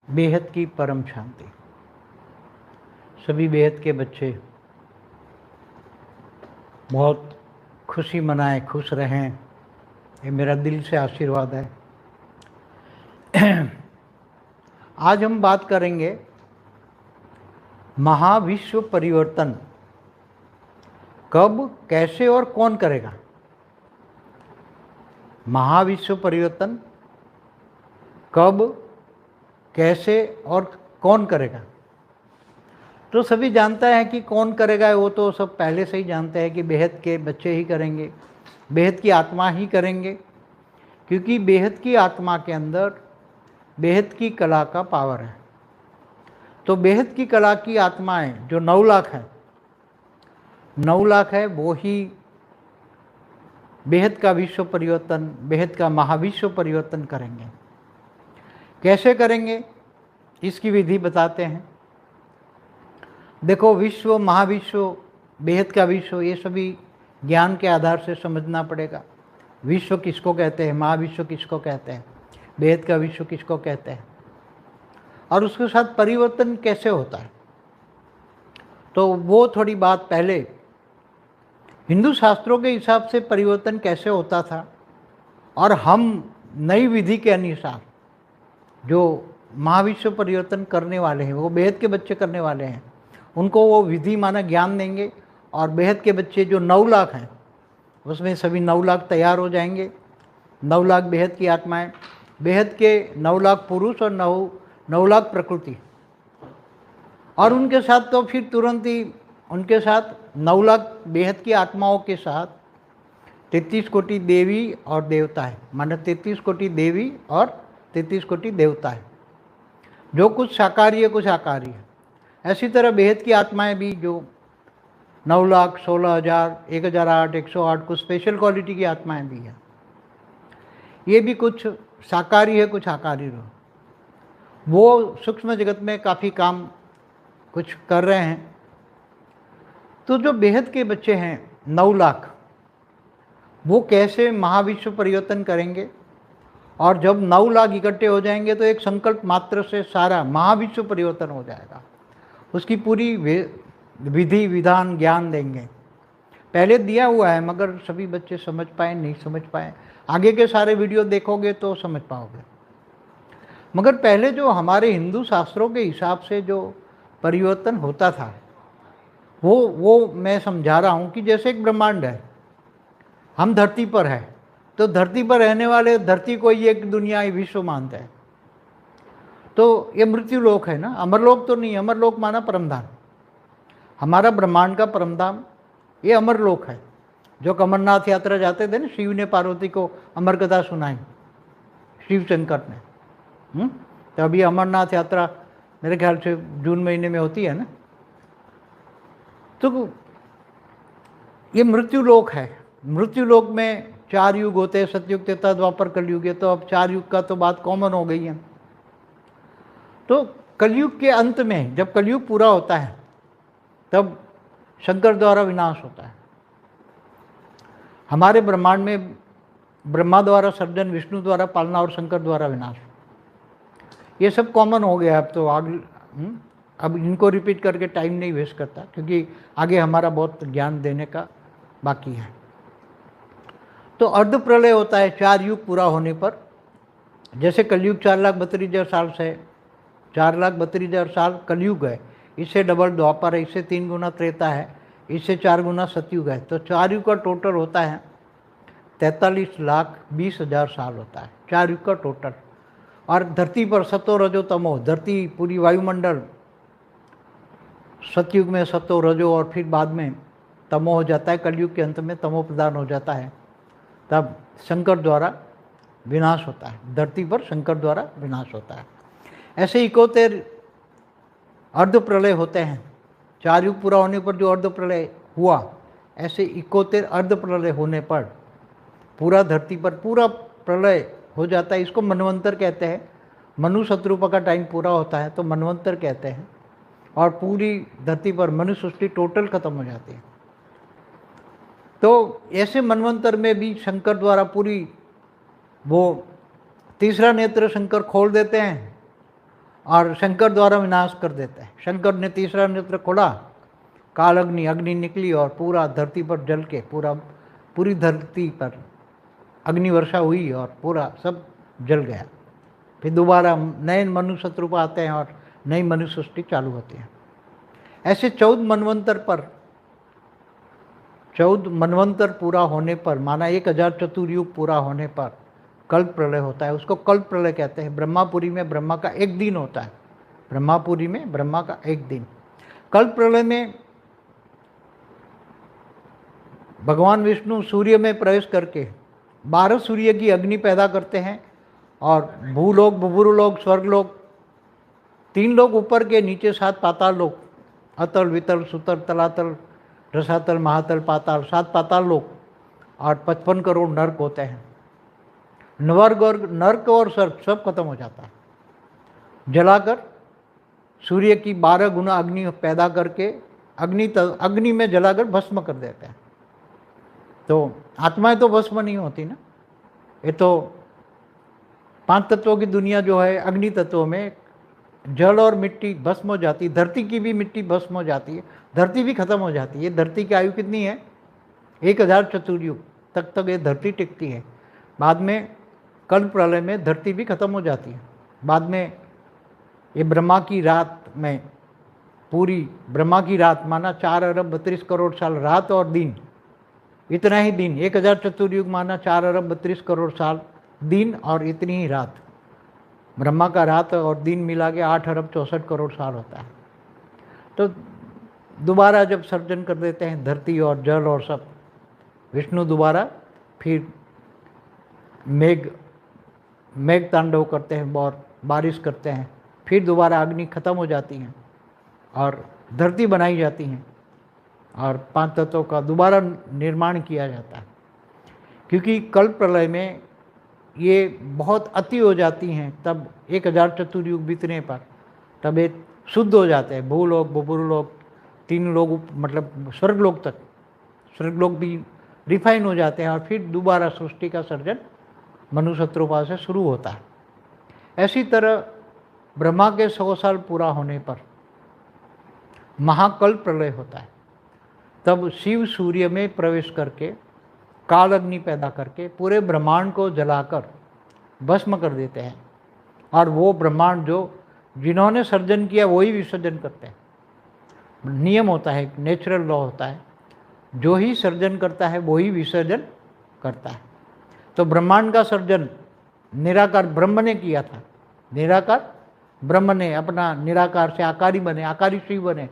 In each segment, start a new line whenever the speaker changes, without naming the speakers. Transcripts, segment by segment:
बेहद की परम शांति। सभी बेहद के बच्चे बहुत खुशी मनाएं, खुश रहें, ये मेरा दिल से आशीर्वाद है। आज हम बात करेंगे महाविश्व परिवर्तन कब, कैसे और कौन करेगा। महाविश्व परिवर्तन कब, कैसे और कौन करेगा। तो सभी जानता है कि कौन करेगा, वो तो सब पहले से ही जानते हैं कि बेहद के बच्चे ही करेंगे, बेहद की आत्मा ही करेंगे, क्योंकि बेहद की आत्मा के अंदर बेहद की कला का पावर है। तो बेहद की कला की आत्माएं जो 9 लाख है, 9 लाख है, वो ही बेहद का विश्व परिवर्तन, बेहद का महाविश्व परिवर्तन करेंगे। कैसे करेंगे इसकी विधि बताते हैं। देखो, विश्व, महाविश्व, बेहद का विश्व, ये सभी ज्ञान के आधार से समझना पड़ेगा। विश्व किसको कहते हैं, महाविश्व किसको कहते हैं, बेहद का विश्व किसको कहते हैं, और उसके साथ परिवर्तन कैसे होता है। तो वो थोड़ी बात पहले हिंदू शास्त्रों के हिसाब से परिवर्तन कैसे होता था, और हम नई विधि के अनुसार जो महाविश्व परिवर्तन करने वाले हैं, वो बेहद के बच्चे करने वाले हैं, उनको वो विधि माना ज्ञान देंगे। और बेहद के बच्चे जो 9 लाख हैं, उसमें सभी 9 लाख तैयार हो जाएंगे। 9 लाख बेहद की आत्माएं, बेहद के 9 लाख पुरुष और 9 लाख प्रकृति, और उनके साथ तो फिर तुरंत ही उनके साथ 9 लाख बेहद की आत्माओं के साथ 33 कोटि देवी और देवता है, माना 33 कोटि देवी और 33 कोटि देवता है, जो कुछ शाकाहारी है, कुछ आकारी है। ऐसी तरह बेहद की आत्माएं भी जो 9 लाख, 16,000, 1,008, 108, कुछ स्पेशल क्वालिटी की आत्माएं भी हैं। ये भी कुछ शाकाहारी है, कुछ आकारी है। वो सूक्ष्म जगत में काफ़ी काम कुछ कर रहे हैं। तो जो बेहद के बच्चे हैं 9 लाख, वो कैसे महाविश्व परिवर्तन करेंगे। और जब 9 लाख इकट्ठे हो जाएंगे तो एक संकल्प मात्र से सारा महाविश्व परिवर्तन हो जाएगा। उसकी पूरी विधि विधान ज्ञान देंगे। पहले दिया हुआ है, मगर सभी बच्चे समझ पाए नहीं समझ पाए। आगे के सारे वीडियो देखोगे तो समझ पाओगे। मगर पहले जो हमारे हिंदू शास्त्रों के हिसाब से जो परिवर्तन होता था, वो मैं समझा रहा हूँ कि जैसे एक ब्रह्मांड है, हम धरती पर है, तो धरती पर रहने वाले धरती को ही एक दुनिया, विश्व मानते हैं। तो ये मृत्यु लोक है ना, अमरलोक तो नहीं। अमरलोक माना परमधाम। हमारा ब्रह्मांड का परमधाम ये अमरलोक है। जो अमरनाथ यात्रा जाते थे ना, शिव ने पार्वती को अमर कथा सुनाई, शिव शंकर ने। तो अभी अमरनाथ यात्रा मेरे ख्याल से जून महीने में होती है ना। तो ये मृत्यु लोक है। मृत्यु लोक में 4 युग होते हैं, सतयुग, त्रेता, द्वापर, कलयुग। तो अब 4 युग का तो बात कॉमन हो गई है। तो कलयुग के अंत में, जब कलयुग पूरा होता है, तब शंकर द्वारा विनाश होता है। हमारे ब्रह्मांड में ब्रह्मा द्वारा सर्जन, विष्णु द्वारा पालना और शंकर द्वारा विनाश, ये सब कॉमन हो गया। अब तो आगे अब इनको रिपीट करके टाइम नहीं वेस्ट करता, क्योंकि आगे हमारा बहुत ज्ञान देने का बाकी है। तो अर्ध प्रलय होता है 4 युग पूरा होने पर। जैसे कलयुग 4,32,000 साल से, 4,32,000 साल कलयुग है, इससे डबल द्वापर है, इससे 3 गुना त्रेता है, इससे 4 गुना सतयुग है। तो 4 युग का टोटल होता है 43,20,000 साल होता है 4 युग का टोटल। और धरती पर सतो रजो तमो, धरती पूरी वायुमंडल सतयुग में सतो रजो और फिर बाद में तमो हो जाता है। कलयुग के अंत में तमो प्रदान हो जाता है, तब शंकर द्वारा विनाश होता है। धरती पर शंकर द्वारा विनाश होता है। ऐसे 71 अर्ध प्रलय होते हैं। 4 युग पूरा होने पर जो अर्ध प्रलय हुआ, ऐसे 71 अर्ध प्रलय होने पर पूरा धरती पर पूरा प्रलय हो जाता है। इसको मनवंतर कहते हैं। मनु शत्रुपा का टाइम पूरा होता है तो मनवंतर कहते हैं, और पूरी धरती पर मनुष्य सृष्टि टोटल खत्म हो जाती है। तो ऐसे मनवंतर में भी शंकर द्वारा पूरी वो तीसरा नेत्र शंकर खोल देते हैं, और शंकर द्वारा विनाश कर देता है। शंकर ने तीसरा नेत्र खोला, काल अग्नि, अग्नि निकली और पूरा धरती पर जल के पूरी धरती पर अग्नि वर्षा हुई और पूरा सब जल गया। फिर दोबारा नए मनुष्य रूप आते हैं और नई मनुष्य सृष्टि चालू होती है। ऐसे 14 मनवंतर पूरा होने पर, माना 1000 चतुर्युग पूरा होने पर कल्प प्रलय होता है। उसको कल्प प्रलय कहते हैं। ब्रह्मापुरी में ब्रह्मा का एक दिन होता है। ब्रह्मापुरी में ब्रह्मा का एक दिन। कल्प प्रलय में भगवान विष्णु सूर्य में प्रवेश करके 12 सूर्य की अग्नि पैदा करते हैं और भूलोक, बुभुरुलोक, स्वर्गलोक, 3 लोग ऊपर के, नीचे 7 पाताल लोक, अतल, वितल, सुतल, तलातल, रसातल, महातल, पाताल, 7 पाताल लोक और 55 करोड़ नर्क होते हैं। नर्क और सर्प सब खत्म हो जाता है। जलाकर सूर्य की 12 गुना अग्नि पैदा करके अग्नि में जलाकर भस्म कर देते हैं। तो आत्माएं तो भस्म नहीं होती ना। ये तो 5 तत्वों की दुनिया जो है, अग्नि तत्वों में जल और मिट्टी भस्म हो जाती है। धरती की भी मिट्टी भस्म हो जाती है, धरती भी खत्म हो जाती है। धरती की आयु कितनी है? 1000 चतुर्युग तक ये धरती टिकती है। बाद में कल्प प्रलय में धरती भी खत्म हो जाती है। बाद में ये ब्रह्मा की रात में, पूरी ब्रह्मा की रात माना 4 अरब 32 करोड़ साल रात और दिन, इतना ही दिन। 1000 चतुर्युग माना 4 अरब 32 करोड़ साल दिन और इतनी ही रात। ब्रह्मा का रात और दिन मिला के 8 अरब 64 करोड़ साल होता है। तो दोबारा जब सर्जन कर देते हैं धरती और जल और सब, विष्णु दोबारा फिर मेघ तांडव करते हैं और बारिश करते हैं। फिर दोबारा अग्नि खत्म हो जाती है और धरती बनाई जाती है और 5 तत्वों का दोबारा निर्माण किया जाता है। क्योंकि कल्प प्रलय में ये बहुत अति हो जाती हैं, तब 1000 चतुर्युग बीतने पर तब ये शुद्ध हो जाते हैं। भूलोक, बुभुरुलोक, 3 लोग, मतलब स्वर्गलोक तक, स्वर्गलोक भी रिफाइन हो जाते हैं और फिर दोबारा सृष्टि का सर्जन मनुष्य रूपा से शुरू होता है। ऐसी तरह ब्रह्मा के 100 साल पूरा होने पर महाकल्प प्रलय होता है। तब शिव सूर्य में प्रवेश करके काल अग्नि पैदा करके पूरे ब्रह्मांड को जलाकर भस्म कर देते हैं और वो ब्रह्मांड जो जिन्होंने सर्जन किया वही विसर्जन करते हैं। नियम होता है, नेचुरल लॉ होता है, जो ही सर्जन करता है वही विसर्जन करता है। तो ब्रह्मांड का सर्जन निराकार ब्रह्म ने किया था। निराकार ब्रह्म ने अपना निराकार से आकारी बने, आकारी शिव बने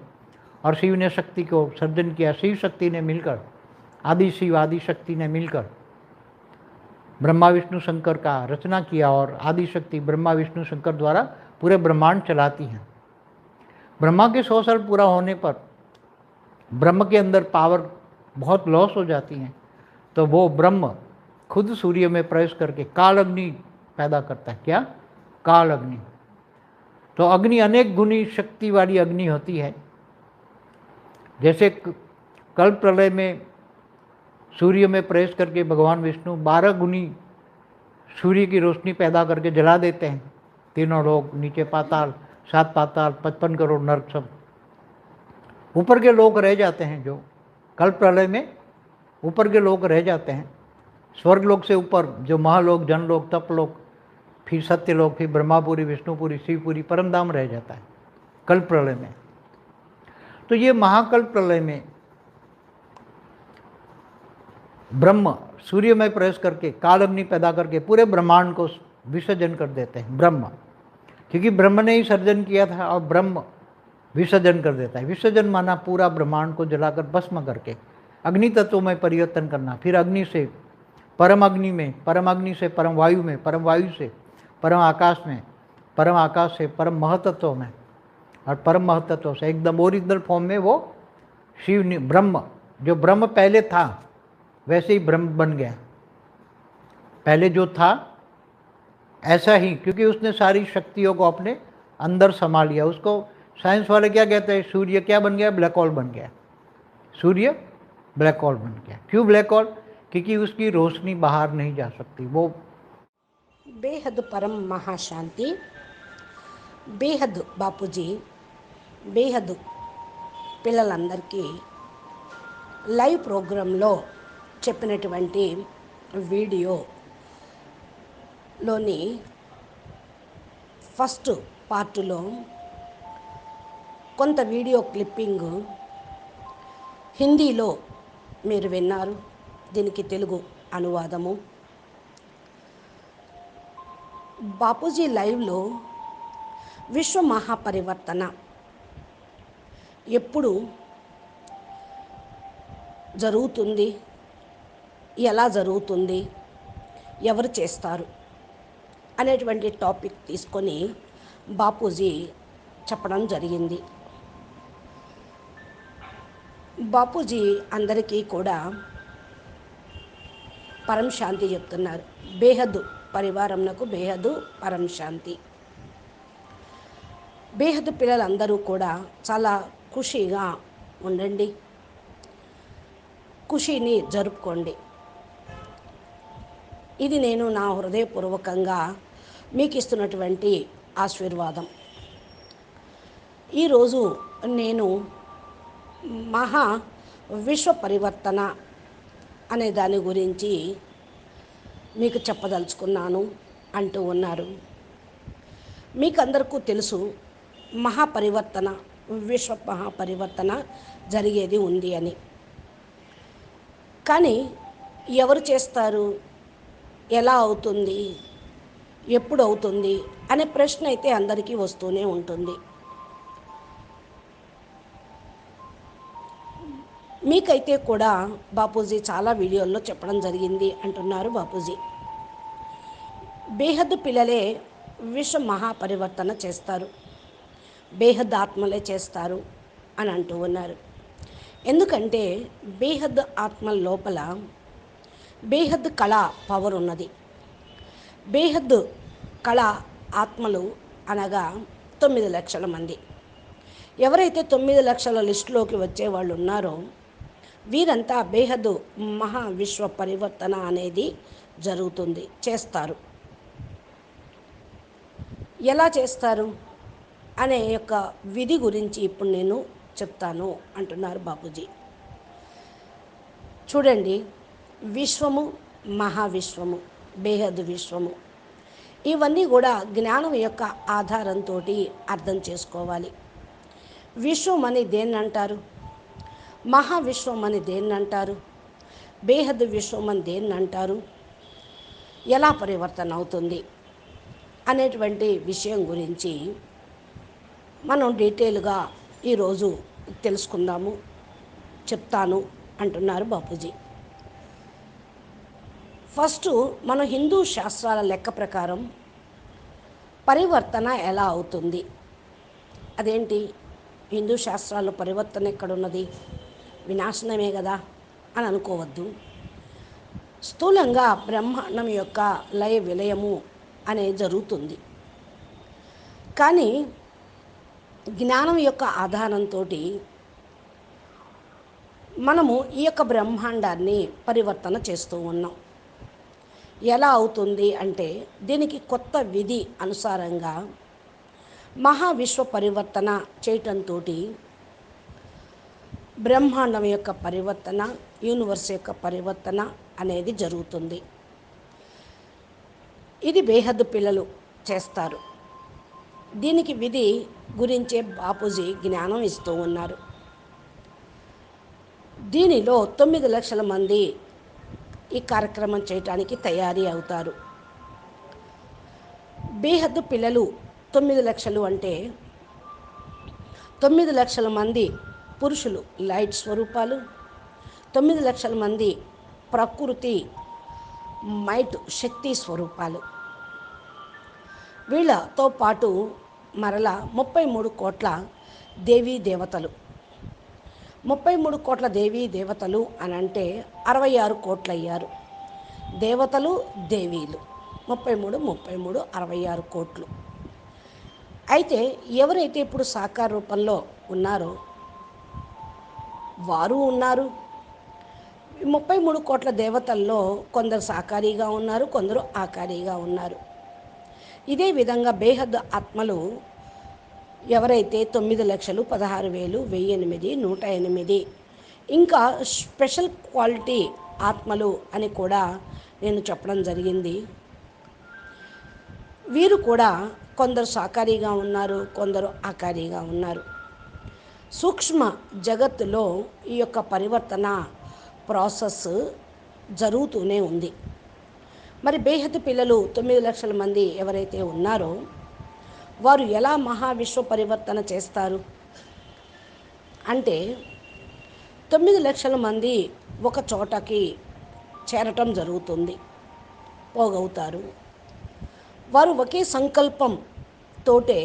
और शिव ने शक्ति को सर्जन किया। शिव शक्ति ने मिलकर, आदि शिव आदि शक्ति ने मिलकर ब्रह्मा विष्णु शंकर का रचना किया और आदि शक्ति ब्रह्मा विष्णु शंकर द्वारा पूरे ब्रह्मांड चलाती हैं। ब्रह्मा के 100 साल पूरा होने पर ब्रह्म के अंदर पावर बहुत लॉस हो जाती है, तो वो ब्रह्म खुद सूर्य में प्रवेश करके काल अग्नि पैदा करता है। क्या? काल अग्नि। तो अग्नि अनेक गुनी शक्ति वाली अग्नि होती है। जैसे कल्प प्रलय में सूर्य में प्रवेश करके भगवान विष्णु 12 गुनी सूर्य की रोशनी पैदा करके जला देते हैं। 3 लोग, नीचे पाताल, 7 पाताल, 55 करोड़ नर्क, सब ऊपर के लोग रह जाते हैं। जो कल्प प्रलय में ऊपर के लोग रह जाते हैं, स्वर्गलोक से ऊपर जो महालोक, जनलोक, तपलोक, फिर सत्यलोक, फिर ब्रह्मापुरी, विष्णुपुरी, शिवपुरी, परमधाम रह जाता है कल्प प्रलय में। तो ये महाकल्प प्रलय में ब्रह्म सूर्य में प्रवेश करके काल अग्नि पैदा करके पूरे ब्रह्मांड को विसर्जन कर देते हैं। ब्रह्म, क्योंकि ब्रह्म ने ही सर्जन किया था और ब्रह्म विसर्जन कर देता है। विसर्जन माना पूरा ब्रह्मांड को जलाकर भस्म करके अग्नि तत्वों में परिवर्तन करना। फिर अग्नि से परम अग्नि में, परम अग्नि से परम वायु में, परम वायु से परम आकाश में, परम आकाश से परम महतत्व में और परम महतत्व से एकदम ओरिजिनल फॉर्म में वो शिव ब्रह्म, जो ब्रह्म पहले था वैसे ही ब्रह्म बन गया। पहले जो था ऐसा ही, क्योंकि उसने सारी शक्तियों को अपने अंदर समा लिया। उसको साइंस वाले क्या कहते हैं? सूर्य क्या बन गया? ब्लैक होल बन गया। सूर्य ब्लैक होल बन गया। क्यों ब्लैक होल? क्योंकि उसकी रोशनी बाहर नहीं जा सकती। वो
बेहद परम महाशांति। బేహద్ బాపూజీ బేహద్ పిల్లలందరికీ లైవ్ ప్రోగ్రాంలో చెప్పినటువంటి వీడియోలోని ఫస్ట్ పార్టులో కొంత వీడియో క్లిప్పింగ్ హిందీలో మీరు విన్నారు. దీనికి తెలుగు అనువాదము. బాపూజీ లైవ్లో విశ్వ మహాపరివర్తన ఎప్పుడు జరుగుతుంది, ఎలా జరుగుతుంది, ఎవరు చేస్తారు అనేటువంటి టాపిక్ తీసుకొని బాపూజీ చెప్పడం జరిగింది. బాపూజీ అందరికీ కూడా పరం శాంతి చెప్తున్నారు. బేహద్ పరివారంకు బేహద్ పరం శాంతి. బేహద్ పిల్లలందరూ కూడా చాలా ఖుషీగా ఉండండి, ఖుషీని జరుపుకోండి. ఇది నేను నా హృదయపూర్వకంగా మీకు ఇస్తున్నటువంటి ఆశీర్వాదం. ఈరోజు నేను మహా విశ్వ పరివర్తన అనే దాని గురించి మీకు చెప్పదలుచుకున్నాను అంటూ ఉన్నారు. మీకు అందరికీ తెలుసు, మహాపరివర్తన, విశ్వ మహాపరివర్తన జరిగేది ఉంది అని. కానీ ఎవరు చేస్తారు, ఎలా అవుతుంది, ఎప్పుడు అవుతుంది అనే ప్రశ్న అయితే అందరికీ వస్తూనే ఉంటుంది. మీకైతే కూడా బాపూజీ చాలా వీడియోల్లో చెప్పడం జరిగింది అంటున్నారు బాపూజీ. బేహద్ పిల్లలే విశ్వ మహాపరివర్తన చేస్తారు, బేహద్ ఆత్మలే చేస్తారు అని అంటూ ఉన్నారు. ఎందుకంటే బేహద్ ఆత్మ లోపల బేహద్ కళ పవర్ ఉన్నది. బేహద్ కళ ఆత్మలు అనగా 9 లక్షల మంది. ఎవరైతే 9 లక్షల లిస్టులోకి వచ్చే వాళ్ళు ఉన్నారో వీరంతా బేహద్ మహా విశ్వ పరివర్తన అనేది జరుగుతుంది, చేస్తారు. ఎలా చేస్తారు అనే యొక్క విధి గురించి ఇప్పుడు నేను చెప్తాను అంటున్నారు బాపూజీ. చూడండి, విశ్వము, మహావిశ్వము, బేహద్ విశ్వము, ఇవన్నీ కూడా జ్ఞానం యొక్క ఆధారంతో అర్థం చేసుకోవాలి. విశ్వం అని దేన్ని అంటారు, మహావిశ్వం అని దేన్ని అంటారు, బేహద్ విశ్వం అని దేన్ని అంటారు, ఎలా పరివర్తన అవుతుంది అనేటువంటి విషయం గురించి మనం డీటెయిల్గా ఈరోజు తెలుసుకుందాము, చెప్తాను అంటున్నారు బాపూజీ. ఫస్ట్ మన హిందూ శాస్త్రాల లెక్క ప్రకారం పరివర్తన ఎలా అవుతుంది, అదేంటి, హిందూ శాస్త్రాల్లో పరివర్తన ఎక్కడున్నది, వినాశనమే కదా అని అనుకోవద్దు. స్థూలంగా బ్రహ్మాండం యొక్క లయ విలయము అనేది జరుగుతుంది. కానీ జ్ఞానం యొక్క ఆధారంతో మనము ఈ యొక్క బ్రహ్మాండాన్ని పరివర్తన చేస్తూ ఉన్నాం. ఎలా అవుతుంది అంటే దీనికి కొత్త విధి అనుసారంగా మహావిశ్వ పరివర్తన చేయటంతో బ్రహ్మాండం యొక్క పరివర్తన, యూనివర్స్ యొక్క పరివర్తన అనేది జరుగుతుంది. ఇది బేహద్ పిల్లలు చేస్తారు. దీనికి విధి గురించే బాపూజీ జ్ఞానం ఇస్తూ ఉన్నారు. దీనిలో 9 లక్షల మంది ఈ కార్యక్రమం చేయటానికి తయారీ అవుతారు. బేహద్ పిల్లలు 9 లక్షలు అంటే 9 లక్షల మంది పురుషులు లైట్ స్వరూపాలు, 9 లక్షల మంది ప్రకృతి మైట్ శక్తి స్వరూపాలు. వీళ్ళతో పాటు మరలా 33 కోట్ల దేవీ దేవతలు. 33 కోట్ల దేవీ దేవతలు అని అంటే 66 కోట్లు అయ్యారు. దేవతలు, దేవీలు 33, 33, 66 కోట్లు. అయితే ఎవరైతే ఇప్పుడు సాకార రూపంలో ఉన్నారో వారు ఉన్నారు. 33 కోట్ల దేవతల్లో కొందరు సాకారిగా ఉన్నారు, కొందరు ఆకారిగా ఉన్నారు. ఇదే విధంగా బేహద్ ఆత్మలు ఎవరైతే 9,16,000, 1008, 108 ఇంకా స్పెషల్ క్వాలిటీ ఆత్మలు అని కూడా నేను చెప్పడం జరిగింది. వీరు కూడా కొందరు సాకారిగా ఉన్నారు, కొందరు ఆకారిగా ఉన్నారు. సూక్ష్మ జగత్తులో ఈ యొక్క పరివర్తన ప్రాసెస్ జరుగుతూనే ఉంది. మరి బేహత్ పిల్లలు 9 లక్షల మంది ఎవరైతే ఉన్నారో వారు ఎలా మహావిశ్వ పరివర్తన చేస్తారు అంటే 9 లక్షల మంది ఒక చోటకి చేరటం జరుగుతుంది, పోగవుతారు. వారు ఒకే సంకల్పం తోటే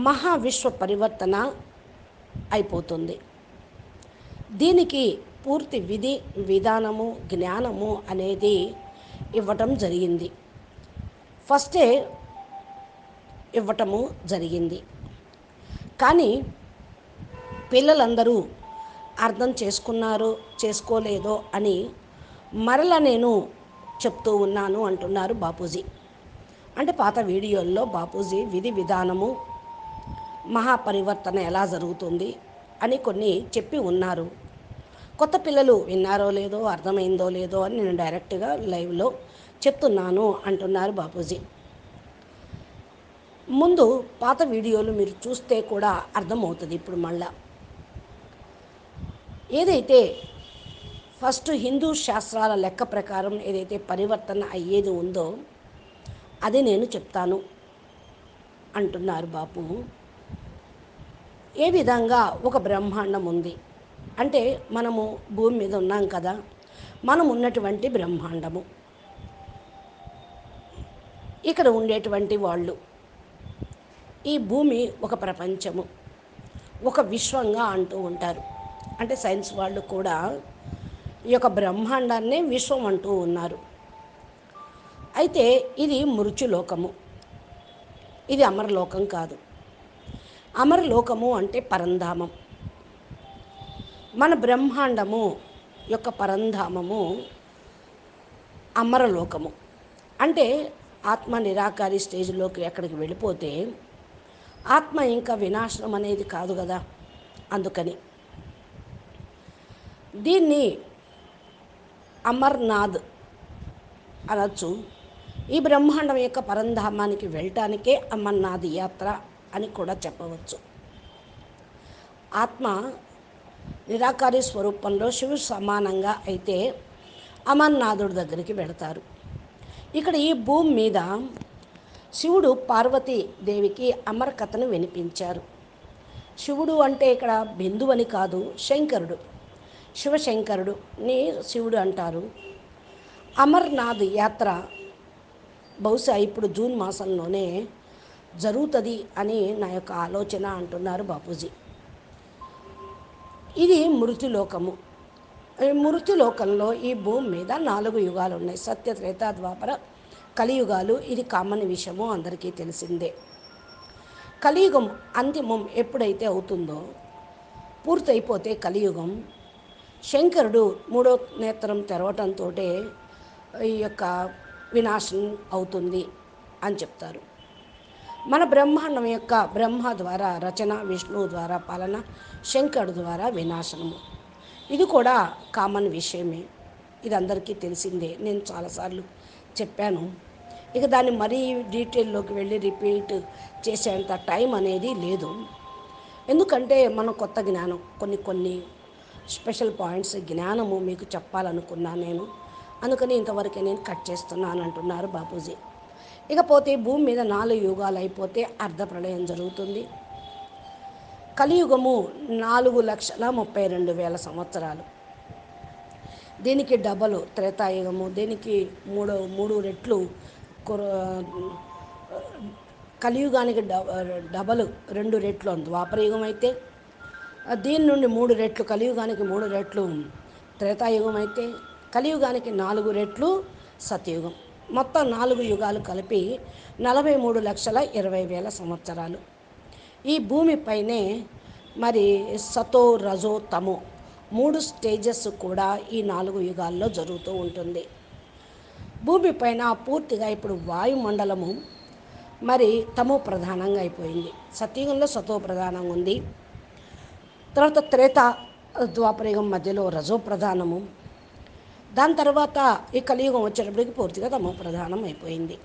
మహావిశ్వ పరివర్తన అయిపోతుంది. దీనికి పూర్తి విధి విధానము జ్ఞానము అనేది ఇవ్వటం జరిగింది. ఫస్టే ఇవ్వటము జరిగింది. కానీ పిల్లలందరూ అర్థం చేసుకున్నారో చేసుకోలేదో అని మరలా నేను చెప్తూ ఉన్నాను అంటున్నారు బాపూజీ. అంటే పాత వీడియోల్లో బాపూజీ విధి విధానము మహాపరివర్తన ఎలా జరుగుతుంది అని కొన్ని చెప్పి ఉన్నారు. కొత్త పిల్లలు విన్నారో లేదో అర్థమైందో లేదో అని నేను డైరెక్ట్గా లైవ్లో చెప్తున్నాను అంటున్నారు బాపూజీ. ముందు పాత వీడియోలు మీరు చూస్తే కూడా అర్థమవుతుంది. ఇప్పుడు మళ్ళా ఏదైతే ఫస్ట్ హిందూ శాస్త్రాల లెక్క ప్రకారం ఏదైతే పరివర్తన అయ్యేది ఉందో అది నేను చెప్తాను అంటున్నారు బాపు. ఏ విధంగా ఒక బ్రహ్మాండం ఉంది అంటే మనము భూమి మీద ఉన్నాం కదా, మనం ఉన్నటువంటి బ్రహ్మాండము, ఇక్కడ ఉండేటువంటి వాళ్ళు, ఈ భూమి ఒక ప్రపంచము, ఒక విశ్వంగా అంటూ ఉంటారు. అంటే సైన్స్ వాళ్ళు కూడా ఈ యొక్క బ్రహ్మాండాన్నే విశ్వం అంటూ ఉన్నారు. అయితే ఇది మృత్యులోకము, ఇది అమరలోకం కాదు. అమరలోకము అంటే పరంధామం. మన బ్రహ్మాండము యొక్క పరంధామము అమరలోకము. అంటే ఆత్మ నిరాకారి స్టేజ్లోకి ఎక్కడికి వెళ్ళిపోతే ఆత్మ ఇంకా వినాశనం అనేది కాదు కదా. అందుకని దీన్ని అమర్నాథ్ అనొచ్చు. ఈ బ్రహ్మాండం యొక్క పరంధామానికి వెళ్ళటానికే అమర్నాథ్ యాత్ర అని కూడా చెప్పవచ్చు. ఆత్మ నిరాకారి స్వరూపంలో శివుడు సమానంగా అయితే అమర్నాథుడి దగ్గరికి వెళతారు. ఇక్కడ ఈ భూమి మీద శివుడు పార్వతీదేవికి అమర కథను వినిపించారు. శివుడు అంటే ఇక్కడ బిందువని కాదు, శంకరుడు, శివశంకరుడుని శివుడు అంటారు. అమర్నాథ్ యాత్ర బహుశా ఇప్పుడు జూన్ మాసంలోనే జరుగుతుంది అని నా యొక్క ఆలోచన అంటున్నారు బాపూజీ. ఇది మృత్యులోకము. మృత్యులోకంలో ఈ భూమి మీద 4 యుగాలు ఉన్నాయి, సత్య త్రేత ద్వాపర కలియుగాలు. ఇది కామన్ విషయము, అందరికీ తెలిసిందే. కలియుగం అంతిమం ఎప్పుడైతే అవుతుందో, పూర్తయిపోతే కలియుగం, శంకరుడు 3వ నేత్రం తెరవటంతో ఈ యొక్క వినాశనం అవుతుంది అని చెప్తారు. మన బ్రహ్మాండం యొక్క బ్రహ్మ ద్వారా రచన, విష్ణువు ద్వారా పాలన, శంకరుడు ద్వారా వినాశనము. ఇది కూడా కామన్ విషయమే, ఇది అందరికీ తెలిసిందే. నేను చాలాసార్లు చెప్పాను. ఇక దాన్ని మరీ డీటెయిల్లోకి వెళ్ళి రిపీట్ చేసేంత టైం అనేది లేదు. ఎందుకంటే మనం కొత్త జ్ఞానం కొన్ని స్పెషల్ పాయింట్స్ జ్ఞానము మీకు చెప్పాలనుకున్నాను నేను. అందుకని ఇంతవరకే నేను కట్ చేస్తున్నాను అంటున్నారు బాపూజీ. ఇకపోతే భూమి మీద 4 యుగాలు అయిపోతే అర్ధప్రళయం జరుగుతుంది. కలియుగము 4,32,000 సంవత్సరాలు. దీనికి డబలు త్రేతాయుగము, దీనికి మూడు రెట్లు కలియుగానికి డబలు 2 రెట్లు ద్వాపరయుగం అయితే, దీని నుండి 3 రెట్లు కలియుగానికి 3 రెట్లు త్రేతాయుగం అయితే, కలియుగానికి 4 రెట్లు సత్యయుగం. మొత్తం 4 యుగాలు కలిపి 43,20,000 సంవత్సరాలు. ఈ భూమిపైనే మరి సతో రజో తమో 3 స్టేజెస్ కూడా ఈ 4 యుగాల్లో జరుగుతూ ఉంటుంది. భూమిపైన పూర్తిగా ఇప్పుడు వాయుమండలము మరి తమో ప్రధానంగా అయిపోయింది. సత్యయుగంలో సతో ప్రధానంగా ఉంది. తర్వాత త్రేత ద్వాపరయుగం మధ్యలో రజో ప్రధానము, దాని తర్వాత ఈ కలియుగం వచ్చేటప్పటికి పూర్తిగా తమో ప్రధానం అయిపోయింది.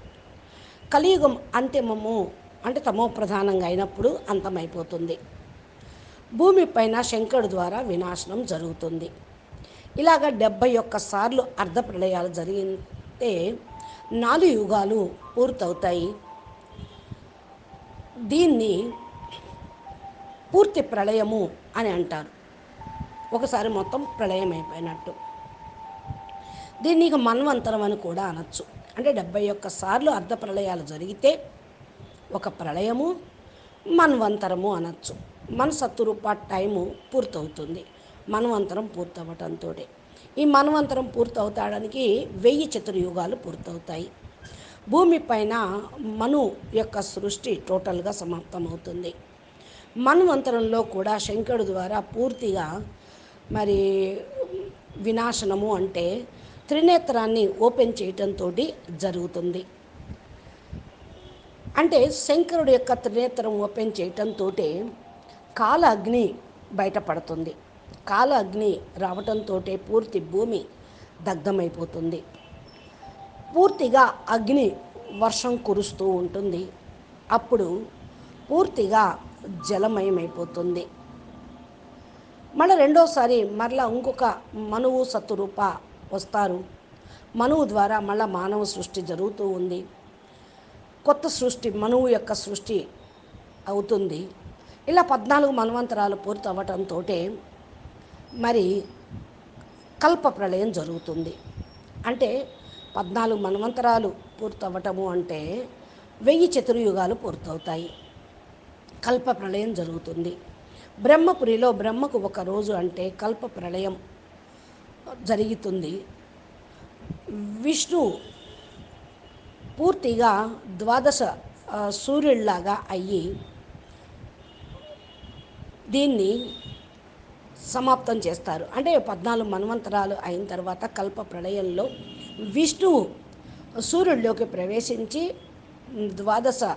కలియుగం అంతిమము అంటే తమో ప్రధానంగా అయినప్పుడు అంతమైపోతుంది. భూమి పైన శంకరుడు ద్వారా వినాశనం జరుగుతుంది. ఇలాగ 71 సార్లు అర్ధ ప్రళయాలు జరిగితే 4 యుగాలు పూర్తవుతాయి. దీన్ని పూర్తి ప్రళయము అని అంటారు. ఒకసారి మొత్తం ప్రళయం అయిపోయినట్టు. దీన్ని ఇక మన్వంతరం అని కూడా అనొచ్చు. అంటే 71 సార్లు అర్ధ ప్రళయాలు జరిగితే ఒక ప్రళయము, మన్వంతరము అనొచ్చు. మన సత్తురూప టైము పూర్తవుతుంది మన్వంతరం పూర్తవటంతో. ఈ మన్వంతరం పూర్తవుతాడానికి 1000 చతుర్యుగాలు పూర్తవుతాయి. భూమి పైన మను యొక్క సృష్టి టోటల్గా సమాప్తమవుతుంది. మన్వంతరంలో కూడా శంకరుడు ద్వారా పూర్తిగా మరి వినాశనము అంటే త్రినేత్రాన్ని ఓపెన్ చేయటంతో జరుగుతుంది. అంటే శంకరుడు యొక్క త్రినేత్రం ఓపెన్ చేయటంతో కాల అగ్ని బయటపడుతుంది. కాల అగ్ని రావటంతో పూర్తి భూమి దగ్ధమైపోతుంది. పూర్తిగా అగ్ని వర్షం కురుస్తూ ఉంటుంది. అప్పుడు పూర్తిగా జలమయమైపోతుంది. మళ్ళీ రెండోసారి మరలా ఇంకొక మనువు సత్తురూప వస్తారు. మనువు ద్వారా మళ్ళీ మానవ సృష్టి జరుగుతూ ఉంది. కొత్త సృష్టి మనువు యొక్క సృష్టి అవుతుంది. ఇలా 14 మన్వంతరాలు పూర్తి అవ్వటంతో మరి కల్ప ప్రళయం జరుగుతుంది. అంటే 14 మన్వంతరాలు పూర్తవ్వటము అంటే 1000 చతుర్యుగాలు పూర్తవుతాయి. కల్ప ప్రళయం జరుగుతుంది. బ్రహ్మపురిలో బ్రహ్మకు ఒక రోజు అంటే కల్ప ప్రళయం జరుగుతుంది. విష్ణు పూర్తిగా 12 సూర్యుల్లాగా అయ్యి దీన్ని సమాప్తం చేస్తారు. అంటే 14 మన్వంతరాలు అయిన తర్వాత కల్ప ప్రళయంలో విష్ణువు సూర్యుడిలోకి ప్రవేశించి 12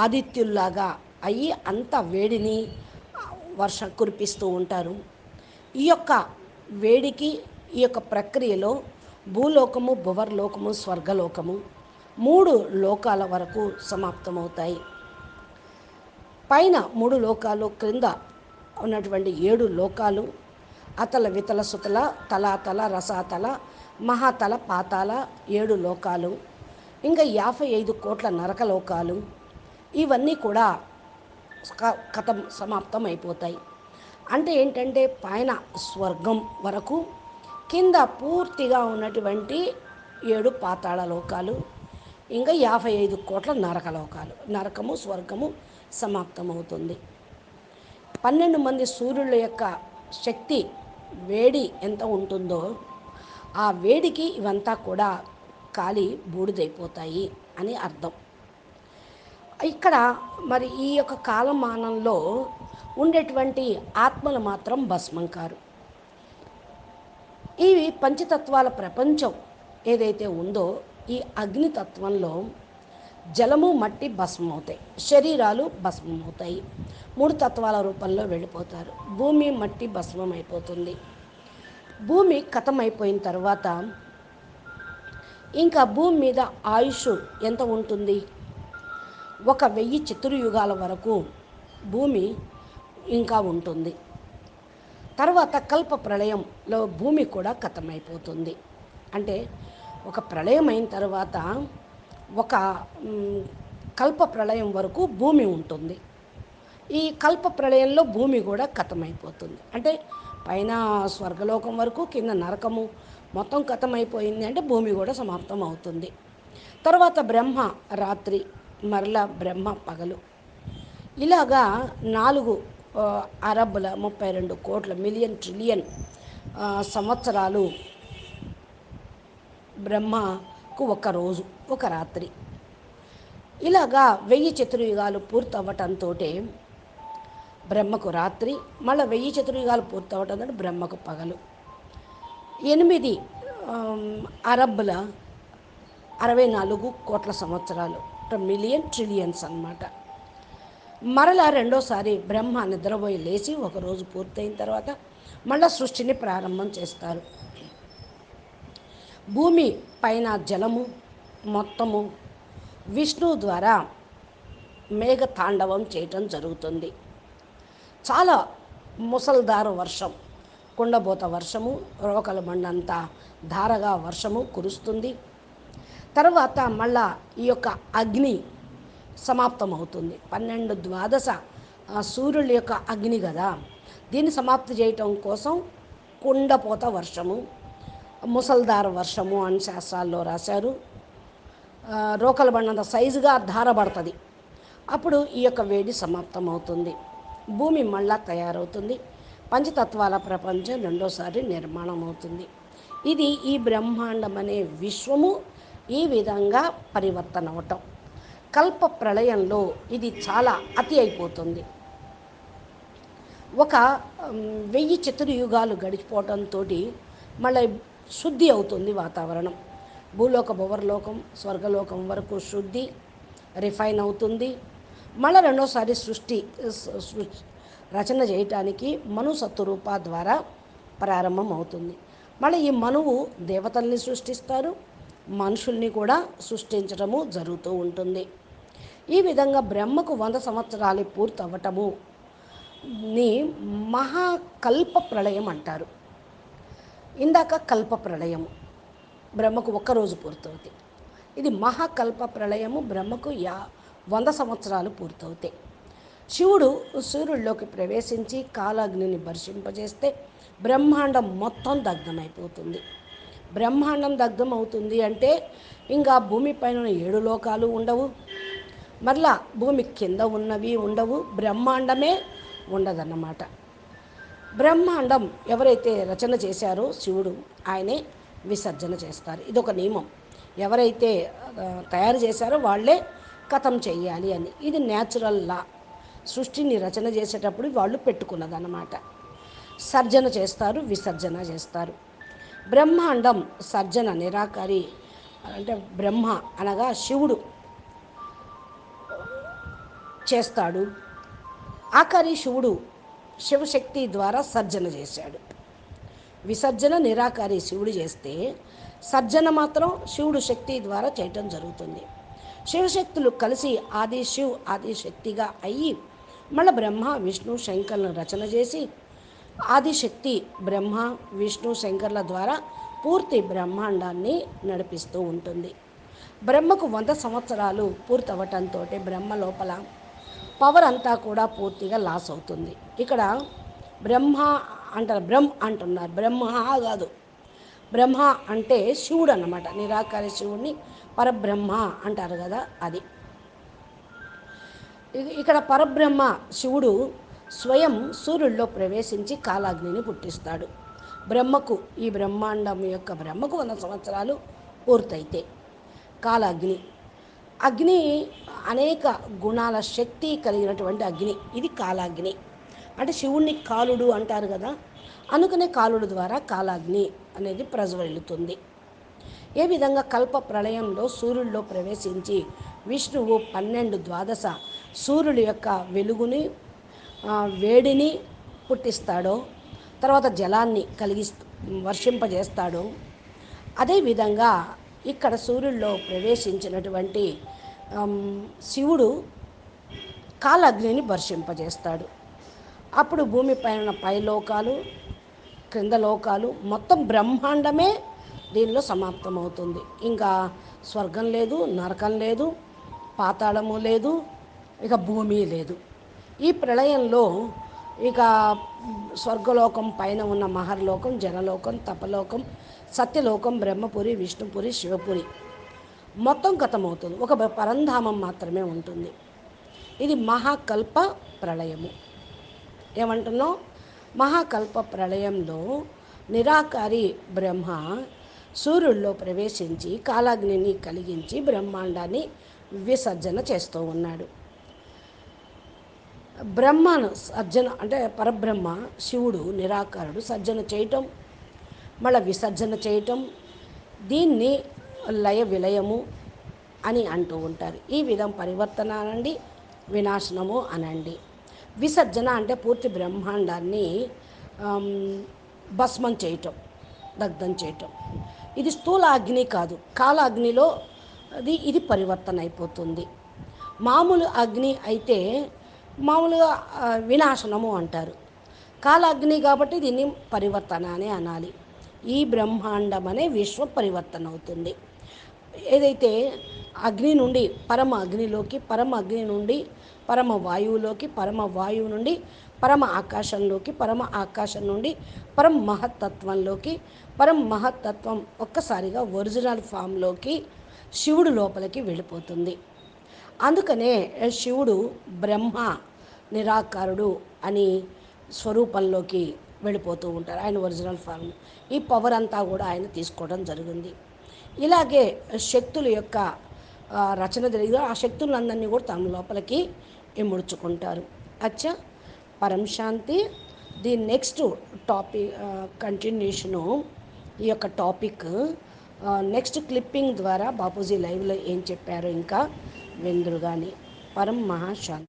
ఆదిత్యుల్లాగా అయ్యి అంత వేడిని వర్షం కురిపిస్తూ ఉంటారు. ఈ యొక్క వేడికి ఈ యొక్క ప్రక్రియలో భూలోకము, భువర్లోకము, స్వర్గలోకము 3 లోకాల వరకు సమాప్తమవుతాయి. పైన 3 లోకాలు, క్రింద ఉన్నటువంటి 7 లోకాలు అతల వితల సుతల తలాతల రసాతల మహాతల పాతాల 7 లోకాలు, ఇంకా 55 కోట్ల నరకలోకాలు, ఇవన్నీ కూడా కథం సమాప్తం అయిపోతాయి. అంటే ఏంటంటే పైన స్వర్గం వరకు, కింద పూర్తిగా ఉన్నటువంటి 7 పాతాళ లోకాలు, ఇంకా 55 కోట్ల నరకలోకాలు, నరకము స్వర్గము సమాప్తమవుతుంది. 12 మంది సూర్యుల యొక్క శక్తి వేడి ఎంత ఉంటుందో ఆ వేడికి ఇవంతా కూడా కాలి బూడిదైపోతాయి అని అర్థం. ఇక్కడ మరి ఈ యొక్క కాలమానంలో ఉండేటువంటి ఆత్మలు మాత్రం భస్మం కారు. ఇవి పంచతత్వాల ప్రపంచం ఏదైతే ఉందో ఈ అగ్నితత్వంలో జలము మట్టి భస్మం అవుతాయి, శరీరాలు భస్మం అవుతాయి, 3 తత్వాల రూపంలో వెళ్ళిపోతారు. భూమి మట్టి భస్మం అయిపోతుంది. భూమి ఖతమైపోయిన తర్వాత ఇంకా భూమి మీద ఆయుష్ ఎంత ఉంటుంది? 1000 చతుర్యుగాల వరకు భూమి ఇంకా ఉంటుంది. తర్వాత కల్ప ప్రళయంలో భూమి కూడా ఖతమైపోతుంది. అంటే ఒక ప్రళయం అయిన తర్వాత ఒక కల్ప ప్రళయం వరకు భూమి ఉంటుంది. ఈ కల్ప ప్రళయంలో భూమి కూడా ఖతమైపోతుంది. అంటే పైన స్వర్గలోకం వరకు, కింద నరకము మొత్తం ఖతమైపోయింది అంటే భూమి కూడా సమాప్తం అవుతుంది. తర్వాత బ్రహ్మ రాత్రి, మరలా బ్రహ్మ పగలు, ఇలాగా 4 అరబ్బుల 32 కోట్ల మిలియన్ ట్రిలియన్ సంవత్సరాలు బ్రహ్మకు ఒక రోజు, ఒక రాత్రి. ఇలాగా 1000 చతుర్యుగాలు పూర్తవ్వటంతో బ్రహ్మకు రాత్రి, మళ్ళీ 1000 చతుర్యుగాలు పూర్తవటంతో బ్రహ్మకు పగలు. 8 అరబ్బుల 64 కోట్ల సంవత్సరాలు ఆఫ్టర్ మిలియన్ ట్రిలియన్స్ అన్నమాట. మరలా రెండోసారి బ్రహ్మ నిద్రపోయి లేచి ఒకరోజు పూర్తయిన తర్వాత మళ్ళా సృష్టిని ప్రారంభం చేస్తారు. భూమి పైన జలము మొత్తము విష్ణువు ద్వారా మేఘ తాండవం చేయటం జరుగుతుంది. చాలా ముసల్ధార వర్షం, కుండబోత వర్షము, రోకల బండంత ధారగా వర్షము కురుస్తుంది. తర్వాత మళ్ళా ఈ యొక్క అగ్ని సమాప్తమవుతుంది. 12 ద్వాదశ సూర్యుల యొక్క అగ్ని కదా, దీన్ని సమాప్తి చేయటం కోసం కుండపోత వర్షము, ముసల్ధార వర్షము అని శాస్త్రాల్లో రాశారు. రోకల బండంత సైజుగా ధారపడుతుంది. అప్పుడు ఈ యొక్క వేడి సమాప్తమవుతుంది. భూమి మళ్ళా తయారవుతుంది. పంచతత్వాల ప్రపంచం రెండోసారి నిర్మాణం అవుతుంది. ఇది ఈ బ్రహ్మాండం అనే విశ్వము ఈ విధంగా పరివర్తన అవటం. కల్ప ప్రళయంలో ఇది చాలా అతి అయిపోతుంది. ఒక 1000 చతుర్యుగాలు గడిచిపోవటంతో మళ్ళీ శుద్ధి అవుతుంది వాతావరణం. భూలోక భువర్లోకం స్వర్గలోకం వరకు శుద్ధి రిఫైన్ అవుతుంది. మళ్ళీ రెండోసారి సృష్టి రచన చేయటానికి మను సత్వరూప ద్వారా ప్రారంభం అవుతుంది. మళ్ళీ ఈ మనువు దేవతల్ని సృష్టిస్తారు, మనుషుల్ని కూడా సృష్టించడము జరుగుతూ ఉంటుంది. ఈ విధంగా బ్రహ్మకు 100 సంవత్సరాలు పూర్తి అవ్వటము ని మహాకల్ప ప్రళయం అంటారు. ఇందాక కల్ప ప్రళయము బ్రహ్మకు ఒక్కరోజు పూర్తవుతాయి. ఇది మహాకల్ప ప్రళయము బ్రహ్మకు 100 సంవత్సరాలు పూర్తవుతాయి. శివుడు సూర్యుడిలోకి ప్రవేశించి కాలాగ్నిని వర్షింపజేస్తే బ్రహ్మాండం మొత్తం దగ్ధమైపోతుంది. బ్రహ్మాండం దగ్ధం అవుతుంది అంటే ఇంకా భూమిపైన 7 లోకాలు ఉండవు, మరలా భూమి కింద ఉన్నవి ఉండవు, బ్రహ్మాండమే ఉండదన్నమాట. బ్రహ్మాండం ఎవరైతే రచన చేశారో శివుడు, ఆయనే విసర్జన చేస్తారు. ఇదొక నియమం. ఎవరైతే తయారు చేశారో వాళ్ళే కథం చెయ్యాలి అని. ఇది న్యాచురల్ లా. సృష్టిని రచన చేసేటప్పుడు వాళ్ళు పెట్టుకున్నదన్నమాట. సర్జన చేస్తారు, విసర్జన చేస్తారు. బ్రహ్మాండం సర్జన నిరాకారి అంటే బ్రహ్మ అనగా శివుడు చేస్తాడు. ఆకారి శివుడు శివశక్తి ద్వారా సర్జన చేశాడు. విసర్జన నిరాకారి శివుడు చేస్తే సర్జన మాత్రం శివుడు శక్తి ద్వారా చేయటం జరుగుతుంది. శివశక్తులు కలిసి ఆది శివ్ ఆది శక్తిగా అయ్యి మళ్ళీ బ్రహ్మ విష్ణు శంకర్లను రచన చేసి ఆదిశక్తి బ్రహ్మ విష్ణు శంకర్ల ద్వారా పూర్తి బ్రహ్మాండాన్ని నడిపిస్తూ ఉంటుంది. బ్రహ్మకు 100 సంవత్సరాలు పూర్తవటంతో బ్రహ్మ లోపల పవర్ అంతా కూడా పూర్తిగా లాస్ అవుతుంది. ఇక్కడ బ్రహ్మ అంటారు, అంటున్నారు. బ్రహ్మ కాదు, బ్రహ్మ అంటే శివుడు అన్నమాట. నిరాకారి శివుడిని పరబ్రహ్మ అంటారు కదా, అది. ఇక్కడ పరబ్రహ్మ శివుడు స్వయం సూర్యుడిలో ప్రవేశించి కాలాగ్నిని పుట్టిస్తాడు. బ్రహ్మకు ఈ బ్రహ్మాండం యొక్క బ్రహ్మకు 100 సంవత్సరాలు పూర్తయితే కాలాగ్ని అగ్ని అనేక గుణాల శక్తి కలిగినటువంటి అగ్ని. ఇది కాలాగ్ని అంటే శివుణ్ణి కాలుడు అంటారు కదా, అందుకనే కాలుడు ద్వారా కాలాగ్ని అనేది ప్రజ్వలిల్లుతుంది. ఏ విధంగా కల్ప ప్రళయంలో సూర్యుడిలో ప్రవేశించి విష్ణువు 12 ద్వాదశ సూర్యుడి యొక్క వెలుగుని వేడిని పుట్టిస్తాడో, తర్వాత జలాన్ని వర్షింపజేస్తాడో, అదేవిధంగా ఇక్కడ సూర్యుడిలో ప్రవేశించినటువంటి శివుడు కాలాగ్నిని వర్షింపజేస్తాడు. అప్పుడు భూమిపైన పైలోకాలు క్రింద లోకాలు మొత్తం బ్రహ్మాండమే దీనిలో సమాప్తమవుతుంది. ఇంకా స్వర్గం లేదు, నరకం లేదు, పాతాళము లేదు, ఇక భూమి లేదు. ఈ ప్రళయంలో ఇక స్వర్గలోకం పైన ఉన్న మహర్లోకం, జనలోకం, తపలోకం, సత్యలోకం, బ్రహ్మపురి, విష్ణుపురి, శివపురి మొత్తం గతమవుతుంది. ఒక పరంధామం మాత్రమే ఉంటుంది. ఇది మహాకల్ప ప్రళయము. ఏమంటున్నాం? మహాకల్ప ప్రళయంలో నిరాకారి బ్రహ్మ సూర్యుడిలో ప్రవేశించి కాలాగ్నిని కలిగించి బ్రహ్మాండాన్ని విసర్జన చేస్తూ ఉన్నాడు. బ్రహ్మను సర్జన అంటే పరబ్రహ్మ శివుడు నిరాకారుడు సర్జన చేయటం, మళ్ళీ విసర్జన చేయటం, దీన్ని లయ విలయము అని అంటూ ఉంటారు. ఈ విధం పరివర్తన అనండి, వినాశనము అనండి. విసర్జన అంటే పూర్తి బ్రహ్మాండాన్ని ఆమ్, భస్మం చేయటం, దగ్ధం చేయటం. ఇది స్థూల అగ్ని కాదు, కాల అగ్నిలో ఇది పరివర్తన అయిపోతుంది. మామూలు అగ్ని అయితే మామూలుగా వినాశనము అంటారు. కాల అగ్ని కాబట్టి దీన్ని పరివర్తన అని అనాలి. ఈ బ్రహ్మాండం అనే విశ్వ పరివర్తన అవుతుంది. ఏదైతే అగ్ని నుండి పరమ అగ్నిలోకి, పరమ అగ్ని నుండి పరమ వాయువులోకి, పరమ వాయువు నుండి పరమ ఆకాశంలోకి, పరమ ఆకాశం నుండి పరమ మహత్తత్వంలోకి, పరమ మహత్తత్వం ఒక్కసారిగా ఒరిజినల్ ఫామ్లోకి శివుడు లోపలికి వెళ్ళిపోతుంది. అందుకనే శివుడు బ్రహ్మ నిరాకారుడు అని స్వరూపంలోకి వెళ్ళిపోతూ ఉంటారు. ఆయన ఒరిజినల్ ఫామ్, ఈ పవర్ అంతా కూడా ఆయన తీసుకోవడం జరిగింది. ఇలాగే శక్తుల యొక్క రచన జరిగింది. ఆ శక్తులందరినీ కూడా తమ లోపలికి ఇముడ్చుకుంటారు. అచ్చా, పరం శాంతి. ది నెక్స్ట్ టాపిక్ కంటిన్యూషను, ఈ యొక్క టాపిక్ నెక్స్ట్ క్లిప్పింగ్ ద్వారా బాపూజీ లైవ్లో ఏం చెప్పారో ఇంకా విందురు కానీ. పరం మహాశాంతి.